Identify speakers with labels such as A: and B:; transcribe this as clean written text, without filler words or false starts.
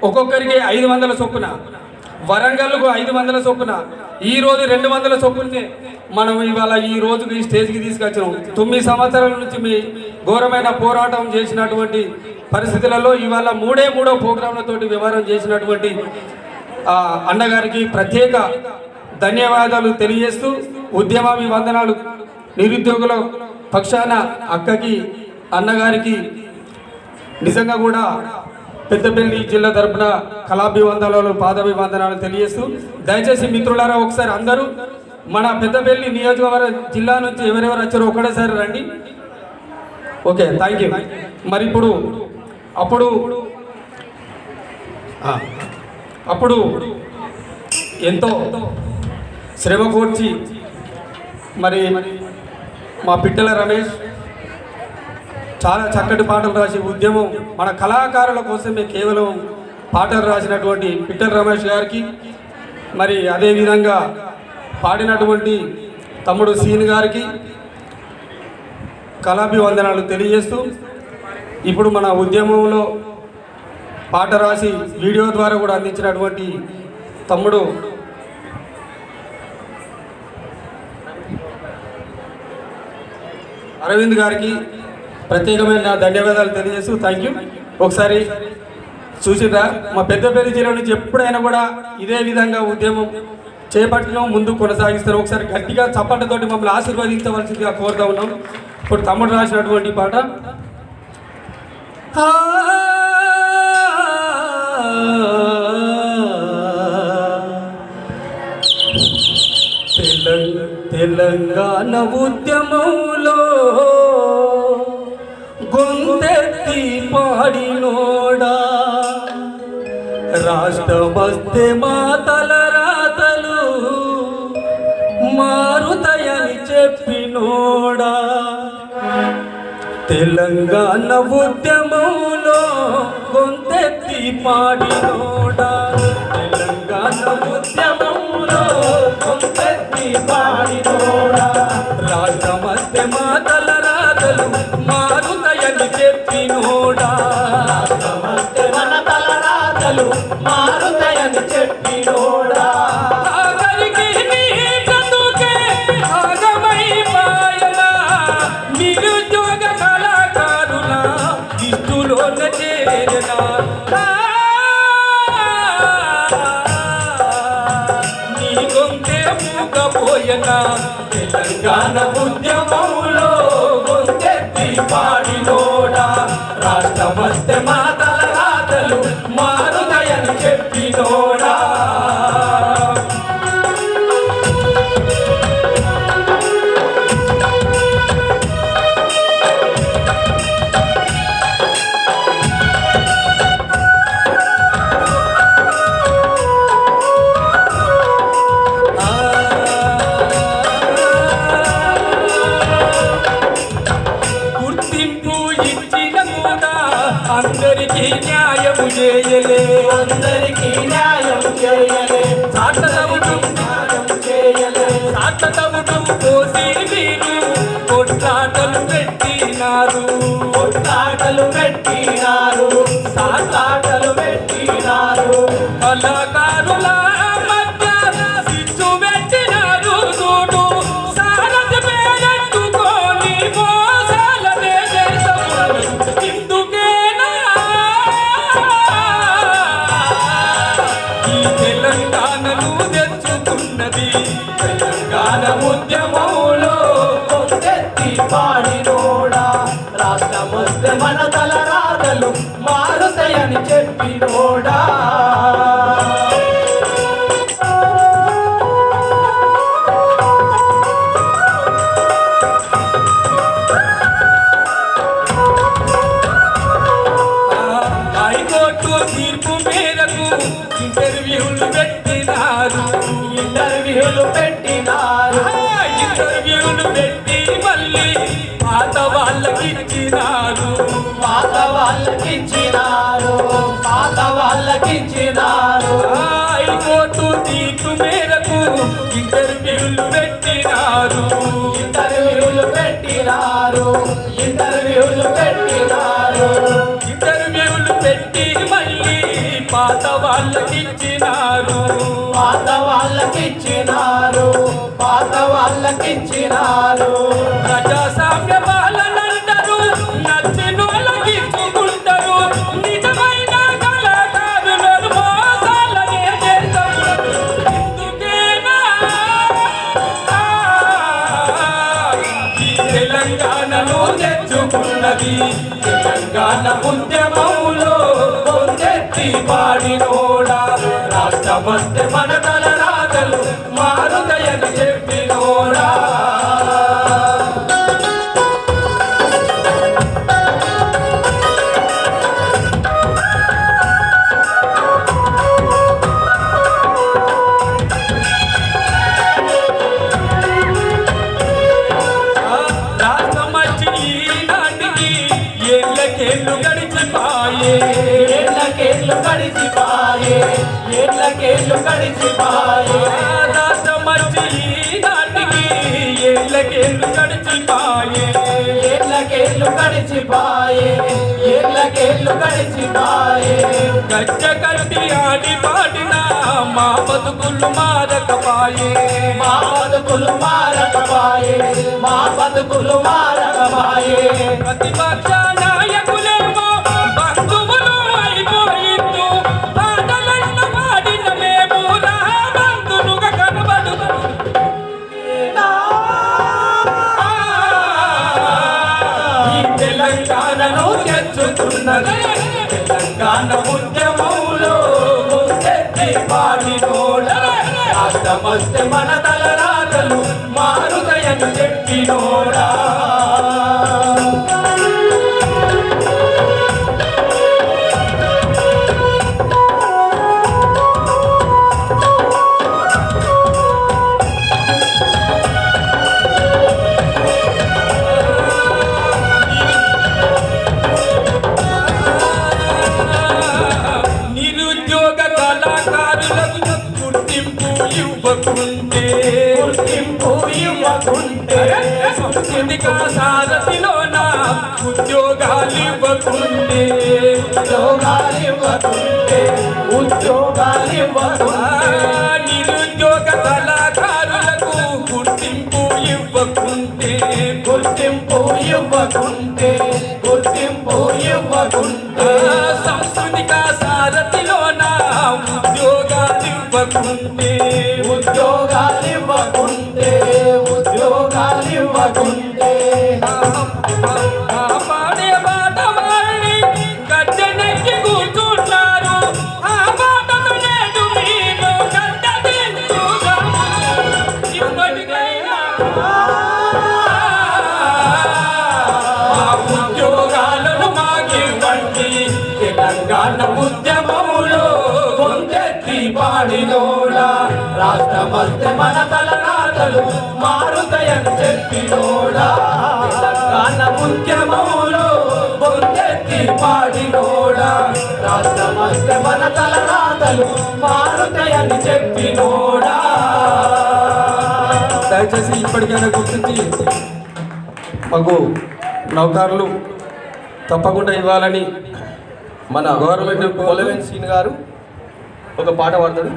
A: ఒక్కొక్కరికి 500 చొప్పున, వరంగల్కు 500 చొప్పున, ఈ రోజు 200 చొప్పునే మనం ఇవాళ ఈ రోజుకి ఈ స్టేజ్కి తీసుకొచ్చినాం. 9 సంవత్సరాల నుంచి మీ ఘోరమైన పోరాటం చేసినటువంటి పరిస్థితులలో ఇవాళ మూడో ప్రోగ్రాంలతోటి వ్యవహారం చేసినటువంటి అన్నగారికి ప్రత్యేక ధన్యవాదాలు తెలియజేస్తూ ఉద్యమామి వందనాలు. నిరుద్యోగుల పక్షాన అక్కకి అన్నగారికి నిజంగా కూడా పెద్దపల్లి జిల్లా తరపున కళాభివందనాలు పాదాభివందనాలు తెలియజేస్తూ, దయచేసి మిత్రులారా ఒకసారి అందరూ మన పెద్దపల్లి నియోజకవర్గ జిల్లా నుంచి ఎవరెవరు వచ్చారో ఒకటేసారి రండి. Okay, thank you. మరి అప్పుడు ఎంతో శ్రమ కూర్చి మరి మా పిట్టల రమేష్ చాలా చక్కటి పాటలు రాసి ఉద్యమం మన కళాకారుల కోసమే కేవలం పాటలు రాసినటువంటి పిట్టల రమేష్ గారికి, మరి అదేవిధంగా పాడినటువంటి తమ్ముడు సీన్ గారికి కళాభివందనాలు తెలియజేస్తూ, ఇప్పుడు మన ఉద్యమంలో పాట రాసి వీడియో ద్వారా కూడా అందించినటువంటి తమ్ముడు అరవింద్ గారికి ప్రత్యేకమైన ధన్యవాదాలు తెలియజేస్తూ థ్యాంక్ యూ. ఒకసారి చూసిరా, మా పెద్దపల్లి జిల్లా నుంచి ఎప్పుడైనా కూడా ఇదే విధంగా ఉద్యమం చేపట్టడం ముందు కొనసాగిస్తారు. ఒకసారి గట్టిగా చప్పట్లతోటి మమ్మల్ని ఆశీర్వదించవలసిందిగా కోరుతా ఉన్నాం. ఇప్పుడు తమ్ముడు రాసినటువంటి పాట తెలంగాణ ఉద్యమంలో గొంతెత్తి పాడినోడా, రాష్ట్రమస్తే మాతల రాతలు మారుతాయని చెప్పినోడా, తెలంగాణ ఉద్యమంలో గొంతెత్తి పాడినోడా, తెలంగాణ ఉద్యమంలో గొంతెత్తి పాడినోడా, రాష్ట్రమస్తే మాతల రాతలు మారుతాయని చెప్పినోడా, రాష్ట్రమస్తే మాతల రాతలు మారుతాయని చెప్పినోడా, ఆఖరికి నీ బ్రతుకే ఆగమైపాయనా, నిరుద్యోగ కళాకారుల దిష్టులోన చేరనా, నీ గొంతే మూగపోయనా, తెలంగాణ ఉద్యమంలో గొంతెత్తి పాడినోడా, రాష్ట్రమస్తే మాతల రాతలు మారుతాయని చెప్పినోడా. అందరికీ న్యాయము చేయలే, అందరికీ న్యాయం చేయలే, సాటదవుడు న్యాయం చేయలే, సాటదవుడు పోసి వీరు కొట్లాటలు పెట్టినారు, కొట్లాటలు పెట్టినారు, సాటాటలు పెట్టినారు, కళాకారుల మధ్య సిచ్చు పెట్టినారు, చూడు సారథి పేరెట్టుకొని మోసాలనే చేసము, ఇందుకే తెలంగాణను తెచ్చుకున్నది, తెలంగాణ ఉద్యమంలో గొంతెత్తి పాడినోడా, రాష్ట్రమస్తే మన తల రాతలు మారుతాయని చెప్పినోడా. హైకోర్టు తీర్పు మేరకు ఇంటర్వ్యూలు పెట్టినారు, ఇంటర్వ్యూలు పెట్టినారు, ఇంటర్వ్యూలు పెట్టి మళ్ళీ పాత వాళ్ళకిచ్చినారు, పాత వాళ్ళకిచ్చినారు, పాత వాళ్ళకిచ్చినారు, హైకోర్టు తీర్పు మేరకు ఇంటర్వ్యూలు పెట్టినారు, ఇంటర్వ్యూలు పెట్టినారు, ఇంటర్వ్యూలు పెట్టినారు, ఇంటర్వ్యూలు పెట్టి మళ్ళీ పాత వాళ్ళకిచ్చినారు
B: పాత వాళ్ళకిచ్చినారు పాత వాళ్ళకిచ్చినారు
A: ప్రజాస్వామ్య పాలనంటారు నచ్చినోళ్ళకిచ్చుకుంటారు నిజమైన కళాకారులను మోసాలనే చేస్తారు ఇందుకేనా ఈ తెలంగాణను తెచ్చుకున్నది తెలంగాణ ఉద్యమంలో పొందెత్తి పాడినోడా రాష్ట్రమంటే మన తలరాతలు మారుదయని చెప్పినోడా ఏళ్ళకేళ్ళు గడిచిపాయే
B: ఏళ్ళకేళ్ళు గడిచిపాయే ఏళ్ళకేళ్ళు గడిచిపాయే
A: రాష్ట్రమర్చి నాటికి ఏళ్ళకేళ్ళు గడిచిపాయే
B: ఏళ్ళకేళ్ళు గడిచిపాయే ఏళ్ళకేళ్ళు గడిచిపాయే
A: గజ్జ కట్టి ఆడి పాడిన మా బతుకులు మారకపాయే
B: మా బతుకులు మారకపాయే మా బతుకులు మారకపాయే
A: ప్రతిపక్ష నాయకులేమో బంధువులు అయిపోయిండు పాటలన్న పాడిన మేము రా బంధులుగా కనబడు ఈ తెలంగాణను తెచ్చుతున్నది తెలంగాణ ఉద్యమంలో ముందెత్తి పాడినోడ రాష్ట్రమస్తే మన తలరాతలు మారుదయని చెప్పినోడా నిరుద్యోగ కళాకారులకు గుర్తింపు ఇవ్వకుంటే సంస్కృతిక సారథిలోన ఉద్యోగాలు ఇవ్వకుంటే
B: ఉద్యోగాలు ఇవ్వకుంటే
A: నిరుద్యోగ కళాకారులకు గుర్తింపు ఇవ్వకుంటే
B: గుర్తింపు ఇవ్వకుంటే
A: సంస్కృతిక సారథిలోన ఉద్యోగాలు ఇవ్వకుంటే
B: ఉద్యోగాలు ఇవ్వకుంటే
A: పాడే పాట వాడి గద్దెనెక్కి కూర్చున్నారు ఆ పాటను నేడు మీరు గద్దెదించుదాము ఇప్పటికైనా మా ఉద్యోగాలను మాకివ్వండి తెలంగాణ ఉద్యమములో పొందెత్తి పాడినోడా రాష్ట్రమస్తే మన తలరాతలు మారుతాయని చెప్పినోడా తెలంగాణ ఉద్యమములో పొందెత్తి పాడినోడా రాష్ట్రమస్తే మన తలరాతలు మారుతాయని చెప్పినోడా దయచేసి ఇప్పటికైనా గుర్తించి మాకు నౌకర్లు తప్పకుండా ఇవ్వాలని
B: మన
A: గవర్నమెంట్
B: పోలవెన్ సీన్ గారు ఒక పాట పాడతాడు.